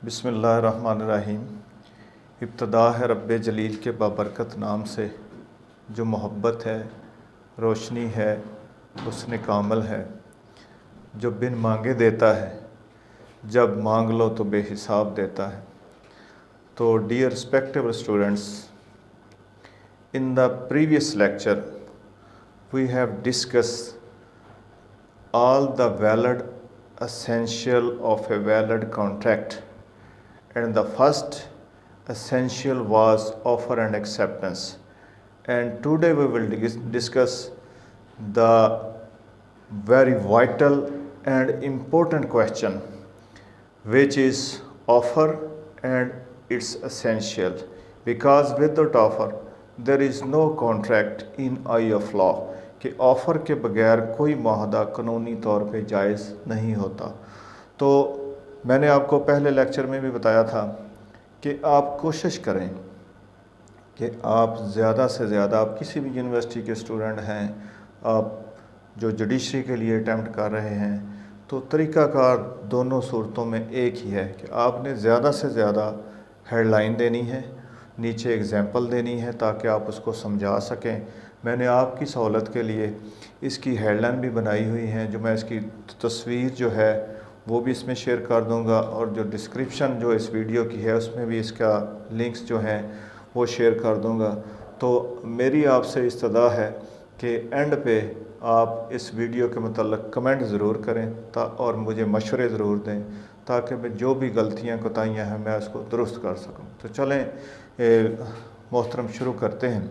بسم اللہ الرحمن الرحیم۔ ابتدا ہے رب جلیل کے بابرکت نام سے، جو محبت ہے، روشنی ہے، حسن کامل ہے، جو بن مانگے دیتا ہے، جب مانگ لو تو بے حساب دیتا ہے۔ تو dear respectable students, in the previous lecture we have discussed all the valid essential of a valid contract, and the first essential was offer and acceptance, and today we will discuss the very vital and important question, which is offer and its essential, because without offer there is no contract in eye of law، کہ offer کے بغیر کوئی معاہدہ قانونی طور پہ جائز نہیں ہوتا۔ تو میں نے آپ کو پہلے لیکچر میں بھی بتایا تھا کہ آپ کوشش کریں کہ آپ زیادہ سے زیادہ، آپ کسی بھی یونیورسٹی کے اسٹوڈنٹ ہیں، آپ جو جوڈیشری کے لیے اٹیمپٹ کر رہے ہیں، تو طریقہ کار دونوں صورتوں میں ایک ہی ہے کہ آپ نے زیادہ سے زیادہ ہیڈ لائن دینی ہے، نیچے ایگزامپل دینی ہے تاکہ آپ اس کو سمجھا سکیں۔ میں نے آپ کی سہولت کے لیے اس کی ہیڈ لائن بھی بنائی ہوئی ہیں، جو میں اس کی تصویر جو ہے وہ بھی اس میں شیئر کر دوں گا، اور جو ڈسکرپشن جو اس ویڈیو کی ہے اس میں بھی اس کا لنکس جو ہیں وہ شیئر کر دوں گا۔ تو میری آپ سے استدعا ہے کہ اینڈ پہ آپ اس ویڈیو کے متعلق کمنٹ ضرور کریں اور مجھے مشورے ضرور دیں، تاکہ میں جو بھی غلطیاں کوتاہیاں ہیں میں اس کو درست کر سکوں۔ تو چلیں محترم شروع کرتے ہیں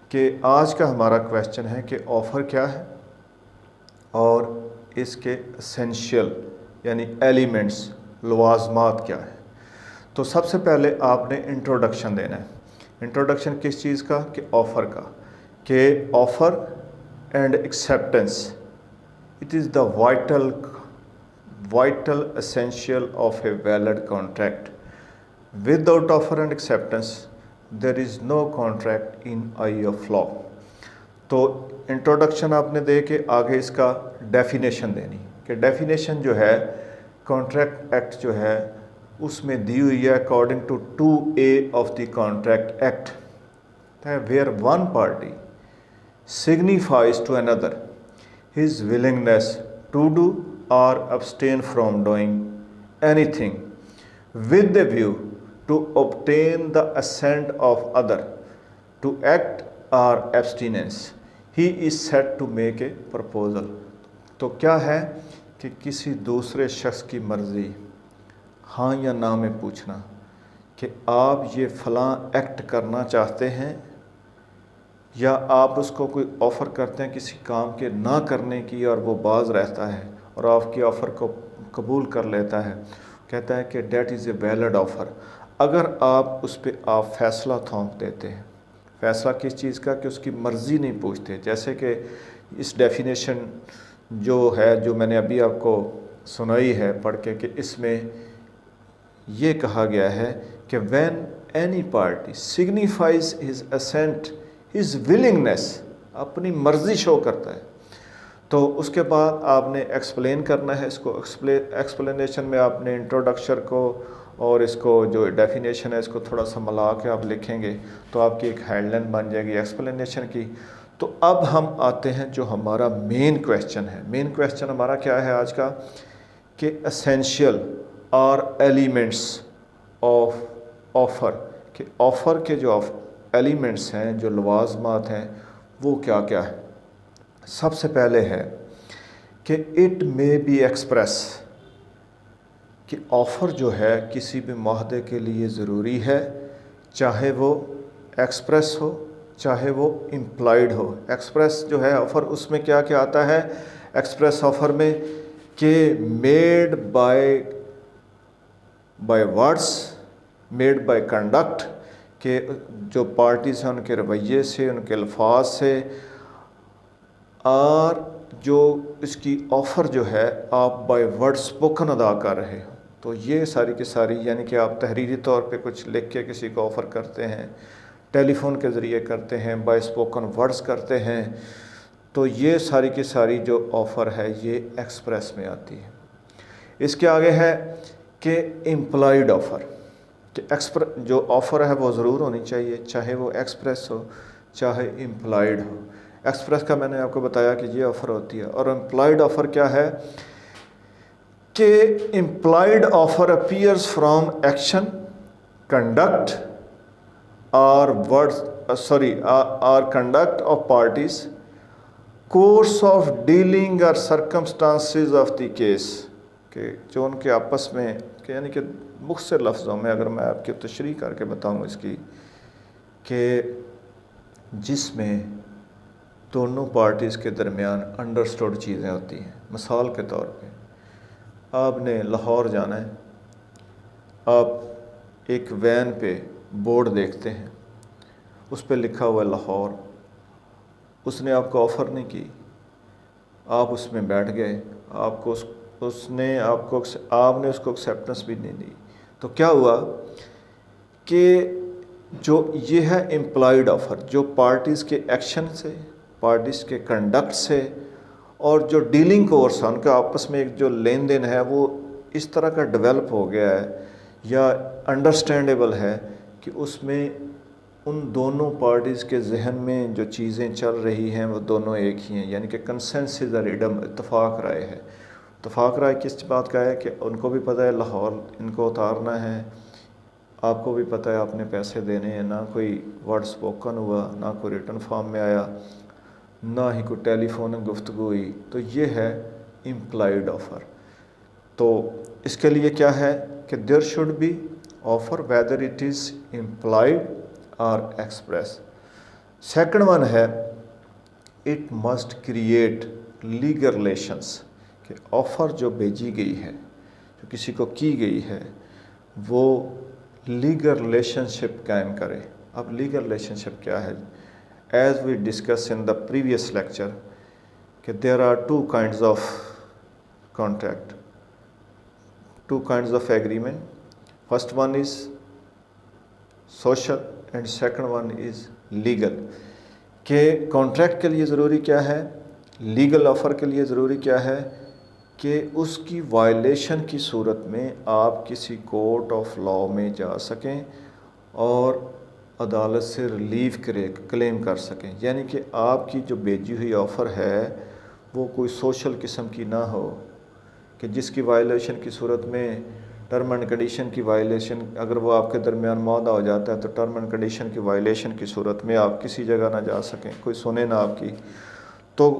کہ آج کا ہمارا کویسچن ہے کہ آفر کیا ہے اور اس کے اسینشیل یعنی ایلیمنٹس، لوازمات کیا ہیں۔ تو سب سے پہلے آپ نے انٹروڈکشن دینا ہے۔ انٹروڈکشن کس چیز کا؟ کہ آفر کا، کہ offer and acceptance it is the vital essential of a valid contract. Without offer and acceptance there is no contract in eye of law. تو انٹروڈکشن آپ نے دے کے آگے اس کا ڈیفینیشن دینی، کہ ڈیفینیشن جو ہے کانٹریکٹ ایکٹ جو ہے اس میں دی ہوئی ہے according to 2A of the contract act, where one party signifies to another his willingness to do or abstain from doing anything with the view to obtain the assent of other to act or abstinence, he is said to make a proposal۔ تو کیا ہے کہ کسی دوسرے شخص کی مرضی، ہاں یا نا میں پوچھنا کہ آپ یہ فلاں ایکٹ کرنا چاہتے ہیں، یا آپ اس کو کوئی آفر کرتے ہیں کسی کام کے نہ کرنے کی اور وہ باز رہتا ہے اور آپ کی آفر کو قبول کر لیتا ہے، کہتا ہے کہ that is a valid offer. اگر آپ اس پہ آپ فیصلہ تھوپ دیتے ہیں، فیصلہ کس چیز کا؟ کہ اس کی مرضی نہیں پوچھتے۔ جیسے کہ اس ڈیفینیشن جو ہے، جو میں نے ابھی آپ کو سنائی ہے پڑھ کے، کہ اس میں یہ کہا گیا ہے کہ when any party signifies his assent, his willingness، اپنی مرضی شو کرتا ہے، تو اس کے بعد آپ نے ایکسپلین کرنا ہے اس کو۔ ایکسپلینیشن میں آپ نے انٹروڈکشن کو اور اس کو جو ڈیفینیشن ہے اس کو تھوڑا سا ملا کے آپ لکھیں گے تو آپ کی ایک ہیڈ لائن بن جائے گی ایکسپلینیشن کی۔ تو اب ہم آتے ہیں جو ہمارا مین کویسچن ہے۔ مین کویسچن ہمارا کیا ہے آج کا؟ کہ اسینشیل اور ایلیمنٹس آف آفر، کہ آفر کے جو ایلیمنٹس ہیں، جو لوازمات ہیں، وہ کیا کیا ہے۔ سب سے پہلے ہے کہ اٹ مے بی ایکسپریس، کہ آفر جو ہے کسی بھی معاہدے کے لیے ضروری ہے، چاہے وہ ایکسپریس ہو چاہے وہ امپلائڈ ہو۔ ایکسپریس جو ہے آفر، اس میں کیا کیا آتا ہے ایکسپریس آفر میں؟ کہ made by words, made by conduct, کہ جو پارٹیز ہیں ان کے رویے سے، ان کے الفاظ سے، اور جو اس کی آفر جو ہے آپ بائی ورڈ اسپوکن ادا کر رہے ہو۔ تو یہ ساری کی ساری، یعنی کہ آپ تحریری طور پہ کچھ لکھ کے کسی کو آفر کرتے ہیں، ٹیلی فون کے ذریعے کرتے ہیں، بائی اسپوکن ورڈز کرتے ہیں، تو یہ ساری کی ساری جو آفر ہے یہ ایکسپریس میں آتی ہے۔ اس کے آگے ہے کہ امپلائڈ آفر، کہ جو آفر ہے وہ ضرور ہونی چاہیے، چاہے وہ ایکسپریس ہو چاہے امپلائڈ ہو۔ ایکسپریس کا میں نے آپ کو بتایا کہ یہ آفر ہوتی ہے، اور امپلائڈ آفر کیا ہے کہ implied offer appears from action, conduct اور conduct of parties, course of dealing اور سرکمسٹانسز آف دی کیس، کہ جو ان کے آپس میں، کہ یعنی کہ مختصر لفظوں میں اگر میں آپ کی تشریح کر کے بتاؤں اس کی، کہ جس میں دونوں پارٹیز کے درمیان انڈرسٹوڈ چیزیں ہوتی ہیں۔ مثال کے طور پہ آپ نے لاہور جانا ہے، آپ ایک وین پہ بورڈ دیکھتے ہیں، اس پہ لکھا ہوا ہے لاہور، اس نے آپ کو آفر نہیں کی، آپ اس میں بیٹھ گئے، آپ نے اس کو ایکسیپٹنس بھی نہیں دی، تو کیا ہوا کہ جو یہ ہے امپلائڈ آفر، جو پارٹیز کے ایکشن سے، پارٹیز کے کنڈکٹ سے، اور جو ڈیلنگ کورس ہے ان کا آپس میں ایک جو لین دین ہے وہ اس طرح کا ڈیولپ ہو گیا ہے یا انڈرسٹینڈیبل ہے کہ اس میں ان دونوں پارٹیز کے ذہن میں جو چیزیں چل رہی ہیں وہ دونوں ایک ہی ہیں، یعنی کہ کنسنسس اور اتفاق رائے ہے۔ اتفاق رائے کس بات کا ہے کہ ان کو بھی پتہ ہے لاہور ان کو اتارنا ہے، آپ کو بھی پتہ ہے آپ نے پیسے دینے ہیں، نہ کوئی ورڈ سپوکن ہوا، نہ کوئی ریٹن فارم میں آیا، نہ ہی کوئی ٹیلی فون گفتگو ہوئی، تو یہ ہے امپلائڈ آفر۔ تو اس کے لیے کیا ہے کہ there should be offer whether it is implied اور ایکسپریس۔ سیکنڈ ون ہے it must create legal relations, کہ آفر جو بھیجی گئی ہے، جو کسی کو کی گئی ہے، وہ لیگل ریلیشن شپ قائم کرے۔ اب لیگل ریلیشن شپ کیا ہے؟ As we discuss in the previous lecture کہ there are two kinds of contract, two kinds of agreement, first one is social and second one is legal. کہ کانٹریکٹ کے لیے ضروری کیا ہے، لیگل آفر کے لیے ضروری کیا ہے کہ اس کی وائلیشن کی صورت میں آپ کسی کورٹ آف لا میں جا سکیں اور عدالت سے ریلیف کلیم کر سکیں، یعنی کہ آپ کی جو بھیجی ہوئی آفر ہے وہ کوئی سوشل قسم کی نہ ہو، کہ جس کی وائلیشن کی صورت میں ٹرم اینڈ کنڈیشن کی وائلیشن، اگر وہ آپ کے درمیان معاہدہ ہو جاتا ہے تو ٹرم اینڈ کنڈیشن کی وائلیشن کی صورت میں آپ کسی جگہ نہ جا سکیں، کوئی سنے نہ آپ کی۔ تو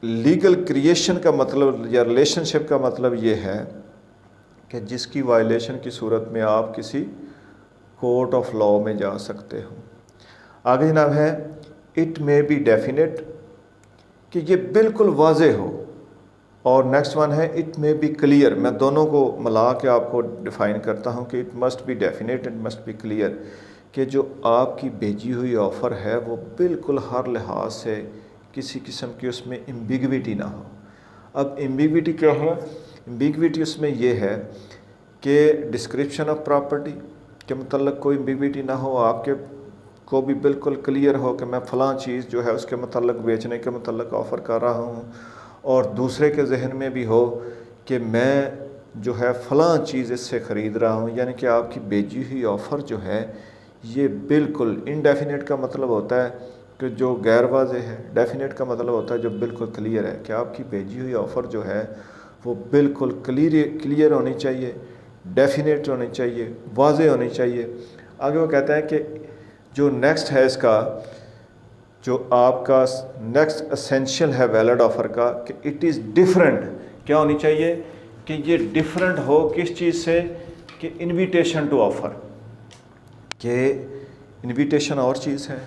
لیگل کریشن کا مطلب یا ریلیشن شپ کا مطلب یہ ہے کہ جس کی وائلیشن کی صورت میں آپ کسی کورٹ آف لا میں جا سکتے ہو۔ آگے جناب ہے اٹ مے بی ڈیفینیٹ، کہ یہ بالکل واضح ہو، اور نیکسٹ ون ہے اٹ مے بی کلیئر۔ میں دونوں کو ملا کے آپ کو ڈیفائن کرتا ہوں کہ it must be definite and must be clear, کہ جو آپ کی بھیجی ہوئی آفر ہے وہ بالکل ہر لحاظ سے کسی قسم کی اس میں ایمبیگوٹی نہ ہو۔ اب ایمبیگوٹی کیا ہے؟ ایمبیگوٹی اس میں یہ ہے کہ ڈسکرپشن آف پراپرٹی کے متعلق کوئی ایمبیگوٹی نہ ہو، آپ کے کو بھی بالکل کلیئر ہو کہ میں فلاں چیز جو ہے اس کے متعلق بیچنے کے متعلق آفر کر رہا ہوں، اور دوسرے کے ذہن میں بھی ہو کہ میں جو ہے فلاں چیز اس سے خرید رہا ہوں، یعنی کہ آپ کی بھیجی ہوئی آفر جو ہے یہ بالکل انڈیفینیٹ کا مطلب ہوتا ہے کہ جو غیر واضح ہے، ڈیفینیٹ کا مطلب ہوتا ہے جو بالکل کلیئر ہے، کہ آپ کی بھیجی ہوئی آفر جو ہے وہ بالکل کلیئر ہونی چاہیے، ڈیفینیٹ ہونی چاہیے، واضح ہونی چاہیے۔ آگے وہ کہتا ہے کہ جو نیکسٹ ہے اس کا، جو آپ کا نیکسٹ اسینشیل ہے ویلڈ آفر کا، کہ اٹ از ڈیفرنٹ۔ کیا ہونی چاہیے؟ کہ یہ ڈیفرنٹ ہو کس چیز سے؟ کہ انویٹیشن ٹو آفر، کہ انویٹیشن اور چیز ہے،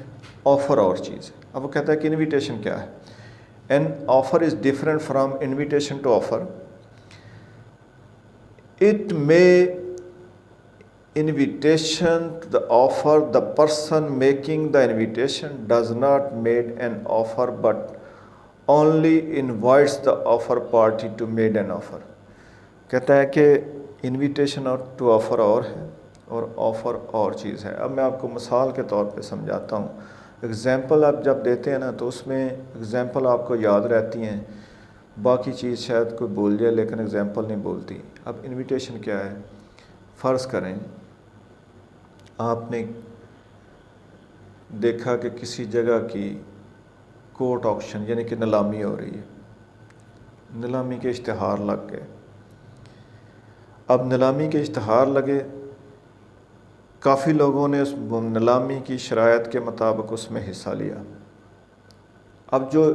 آفر اور چیز ہے۔ اب وہ کہتا ہے کہ انویٹیشن کیا ہے؟ An offer is different from invitation to offer, it may invitation to the offer, the person making the invitation does not make an offer but only invites the offer party to make an offer۔ کہتا ہے کہ invitation اور to offer اور ہے اور offer اور چیز ہے۔ اب میں آپ کو مثال کے طور پہ سمجھاتا ہوں۔ ایگزامپل آپ جب دیتے ہیں نا تو اس میں ایگزامپل آپ کو یاد رہتی ہیں۔ باقی چیز شاید کوئی بول جائے لیکن اگزامپل نہیں بولتی. اب انویٹیشن کیا ہے؟ فرض کریں آپ نے دیکھا کہ کسی جگہ کی کوٹ آکشن یعنی کہ نیلامی ہو رہی ہے، نیلامی کے اشتہار لگ گئے. اب نیلامی کے اشتہار لگے، کافی لوگوں نے اس نیلامی کی شرائط کے مطابق اس میں حصہ لیا. اب جو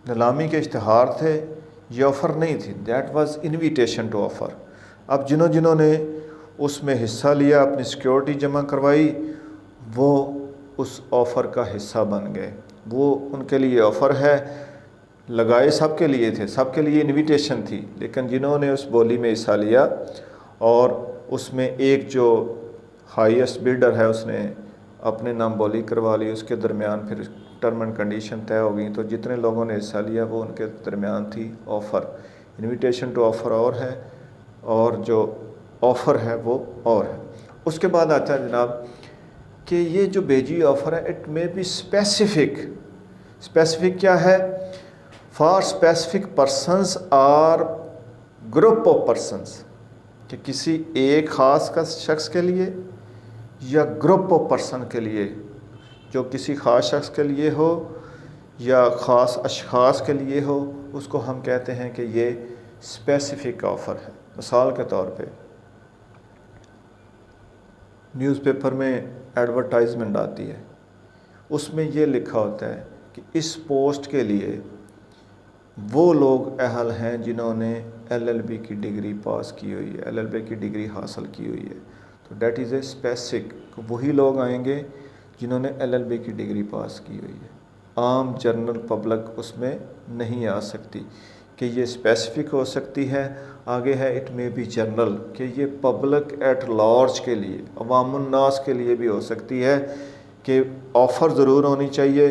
نیلامی کے اشتہار تھے یہ آفر نہیں تھی، that was invitation to offer. اب جنہوں نے اس میں حصہ لیا، اپنی سیکیورٹی جمع کروائی، وہ اس آفر کا حصہ بن گئے. وہ ان کے لیے آفر ہے، لگائے سب کے لیے تھے، سب کے لیے انویٹیشن تھی، لیکن جنہوں نے اس بولی میں حصہ لیا اور اس میں ایک جو ہائیسٹ بیڈر ہے اس نے اپنے نام بولی کروا لی، اس کے درمیان پھر ٹرم اینڈ کنڈیشن طے ہو گئی. تو جتنے لوگوں نے حصہ لیا وہ ان کے درمیان تھی آفر. انویٹیشن ٹو آفر اور ہے اور جو آفر ہے وہ اور ہے. اس کے بعد آتا ہے جناب کہ یہ جو بھیجی آفر ہے it may be specific. Specific کیا ہے؟ فار اسپیسیفک پرسنز اور گروپ آف پرسنز، کہ کسی ایک خاص کا شخص کے لیے یا گروپ آف پرسن کے لیے، جو کسی خاص شخص کے لیے ہو یا خاص اشخاص کے لیے ہو، اس کو ہم کہتے ہیں کہ یہ اسپیسیفک آفر ہے. مثال کے طور پہ نیوز پیپر میں ایڈورٹائزمنٹ آتی ہے، اس میں یہ لکھا ہوتا ہے کہ اس پوسٹ کے لیے وہ لوگ اہل ہیں جنہوں نے LLB کی ڈگری پاس کی ہوئی ہے، LLB کی ڈگری حاصل کی ہوئی ہے. تو دیٹ از اے اسپیسیفک، وہی لوگ آئیں گے جنہوں نے LLB کی ڈگری پاس کی ہوئی ہے. عام جنرل پبلک اس میں نہیں آ سکتی. کہ یہ اسپیسیفک ہو سکتی ہے. آگے ہے اٹ مے بی جنرل، کہ یہ پبلک ایٹ لارج کے لیے، عوام الناس کے لیے بھی ہو سکتی ہے کہ آفر ضرور ہونی چاہیے،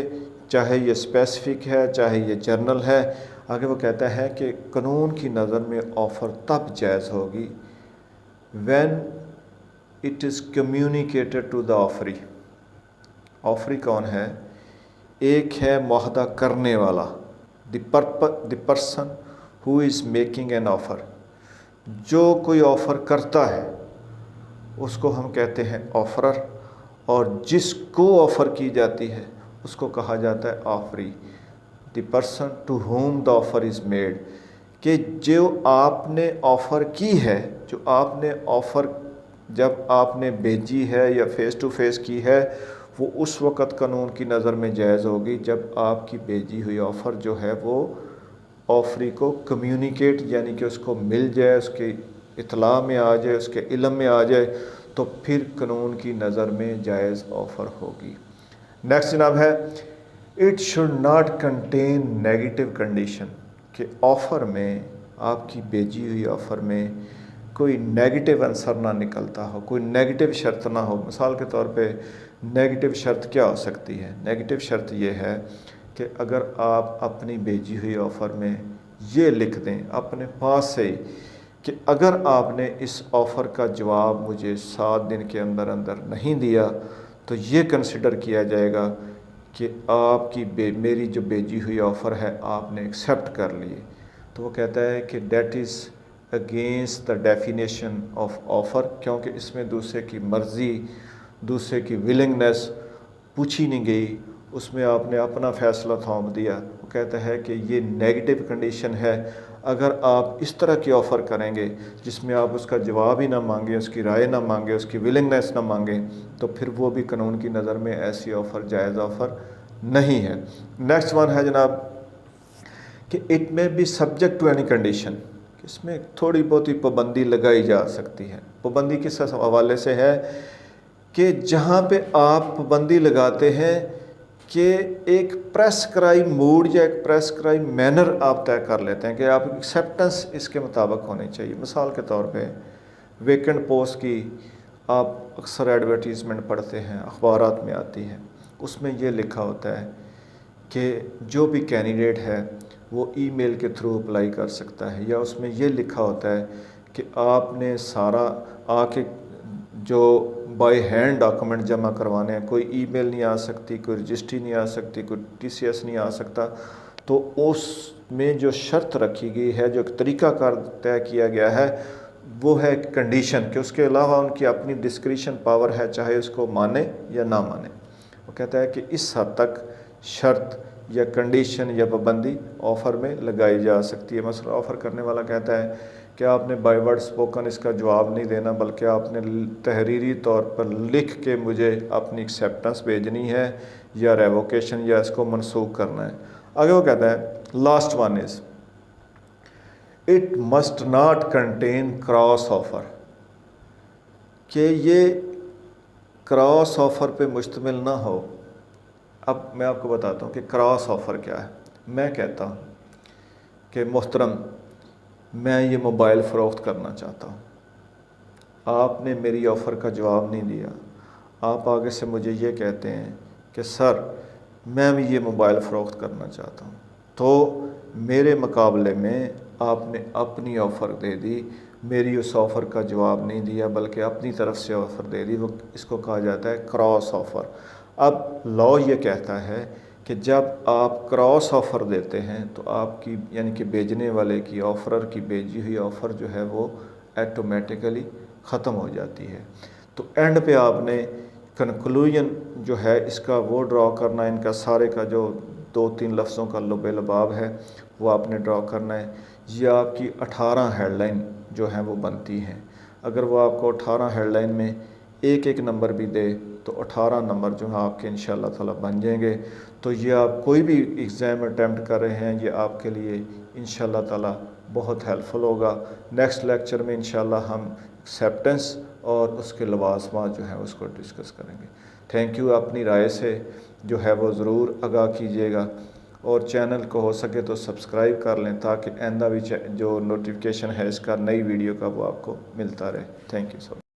چاہے یہ اسپیسیفک ہے چاہے یہ جنرل ہے. آگے وہ کہتا ہے کہ قانون کی نظر میں آفر تب جائز ہوگی when it is communicated to the آفری. آفری کون ہے؟ ایک ہے معاہدہ کرنے والا، the person who is making an offer. جو کوئی آفر کرتا ہے اس کو ہم کہتے ہیں آفرر، اور جس کو آفر کی جاتی ہے اس کو کہا جاتا ہے آفری. the person to whom the offer is made، کہ جو آپ نے آفر کی ہے، جو آپ نے آفر جب آپ نے بھیجی ہے یا فیس ٹو فیس کی ہے، وہ اس وقت قانون کی نظر میں جائز ہوگی جب آپ کی بھیجی ہوئی آفر جو ہے وہ آفری کو کمیونیکیٹ یعنی کہ اس کو مل جائے، اس کی اطلاع میں آ جائے، اس کے علم میں آ جائے، تو پھر قانون کی نظر میں جائز آفر ہوگی. نیکسٹ جناب ہے it should not contain negative condition, کہ آفر میں، آپ کی بھیجی ہوئی آفر میں کوئی نیگیٹو عنصر نہ نکلتا ہو، کوئی نیگیٹو شرط نہ ہو. مثال کے طور پہ نیگیٹو شرط کیا ہو سکتی ہے؟ نیگیٹو شرط یہ ہے کہ اگر آپ اپنی بھیجی ہوئی آفر میں یہ لکھ دیں اپنے پاس سے ہی کہ اگر آپ نے اس آفر کا جواب مجھے 7 دن کے اندر اندر نہیں دیا تو یہ کنسیڈر کیا جائے گا کہ آپ کی میری جو بھیجی ہوئی آفر ہے آپ نے ایکسیپٹ کر لی. تو وہ کہتا ہے کہ that is against the definition of offer, کیونکہ اس میں دوسرے کی مرضی، دوسرے کی ولنگنس پوچھی نہیں گئی، اس میں آپ نے اپنا فیصلہ تھوپ دیا. وہ کہتا ہے کہ یہ نیگیٹو کنڈیشن ہے. اگر آپ اس طرح کی آفر کریں گے جس میں آپ اس کا جواب ہی نہ مانگیں، اس کی رائے نہ مانگیں، اس کی ولنگنس نہ مانگیں، تو پھر وہ بھی قانون کی نظر میں ایسی آفر جائز آفر نہیں ہے. نیکسٹ ون ہے جناب کہ it may be subject to any condition, اس میں تھوڑی بہت ہی پابندی لگائی جا سکتی ہے. پابندی کس حوالے سے ہے کہ جہاں پہ آپ پابندی لگاتے ہیں کہ ایک پریسکرائب موڈ یا ایک پریسکرائب مینر آپ طے کر لیتے ہیں کہ آپ ایکسیپٹنس اس کے مطابق ہونی چاہیے. مثال کے طور پہ ویکنڈ پوسٹ کی آپ اکثر ایڈورٹیزمنٹ پڑھتے ہیں، اخبارات میں آتی ہے، اس میں یہ لکھا ہوتا ہے کہ جو بھی کینڈیڈیٹ ہے وہ ای میل کے تھرو اپلائی کر سکتا ہے، یا اس میں یہ لکھا ہوتا ہے کہ آپ نے سارا آ کے جو بائی ہینڈ ڈاکومنٹ جمع کروانے ہیں، کوئی ای میل نہیں آ سکتی، کوئی رجسٹری نہیں آ سکتی، کوئی TCS نہیں آ سکتا. تو اس میں جو شرط رکھی گئی ہے، جو طریقہ کار طے کیا گیا ہے، وہ ہے کنڈیشن کہ اس کے علاوہ ان کی اپنی ڈسکریشن پاور ہے، چاہے اس کو مانے یا نہ مانے۔ وہ کہتا ہے کہ اس حد تک شرط یا کنڈیشن یا پابندی آفر میں لگائی جا سکتی ہے۔ مثلا آفر کرنے والا کہتا ہے کہ آپ نے بائی ورڈ اسپوکن اس کا جواب نہیں دینا، بلکہ آپ نے تحریری طور پر لکھ کے مجھے اپنی ایکسیپٹنس بھیجنی ہے یا ریووکیشن یا اس کو منسوخ کرنا ہے۔ آگے وہ کہتا ہے last one is it must not contain cross offer, کہ یہ کراس آفر پہ مشتمل نہ ہو۔ اب میں آپ کو بتاتا ہوں کہ کراس آفر کیا ہے۔ میں کہتا ہوں کہ محترم میں یہ موبائل فروخت کرنا چاہتا ہوں، آپ نے میری آفر کا جواب نہیں دیا، آپ آگے سے مجھے یہ کہتے ہیں کہ سر میں بھی یہ موبائل فروخت کرنا چاہتا ہوں، تو میرے مقابلے میں آپ نے اپنی آفر دے دی، میری اس آفر کا جواب نہیں دیا بلکہ اپنی طرف سے آفر دے دی، وہ اس کو کہا جاتا ہے کراس آفر۔ اب لا یہ کہتا ہے کہ جب آپ کراس آفر دیتے ہیں تو آپ کی یعنی کہ بیچنے والے کی، آفرر کی بھیجی ہوئی آفر جو ہے وہ ایٹومیٹیکلی ختم ہو جاتی ہے۔ تو اینڈ پہ آپ نے کنکلوژن جو ہے اس کا وہ ڈرا کرنا، ان کا سارے کا جو 2-3 لفظوں کا لب لباب ہے وہ آپ نے ڈرا کرنا ہے۔ یہ آپ کی 18 ہیڈ لائن جو ہیں وہ بنتی ہیں۔ اگر وہ آپ کو 18 ہیڈ لائن میں ایک ایک نمبر بھی دے تو 18 نمبر جو ہیں آپ کے انشاءاللہ تعالیٰ بن جائیں گے۔ تو یہ آپ کوئی بھی ایگزام اٹیمپٹ کر رہے ہیں، یہ آپ کے لیے انشاءاللہ تعالیٰ بہت ہیلپ فل ہوگا۔ نیکسٹ لیکچر میں انشاءاللہ ہم ایکسیپٹنس اور اس کے لوازمات جو ہیں اس کو ڈسکس کریں گے۔ تھینک یو، اپنی رائے سے جو ہے وہ ضرور آگاہ کیجیے گا، اور چینل کو ہو سکے تو سبسکرائب کر لیں تاکہ آئندہ بھی جو نوٹیفیکیشن ہے اس کا نئی ویڈیو کا وہ آپ کو ملتا رہے۔ Thank you so much.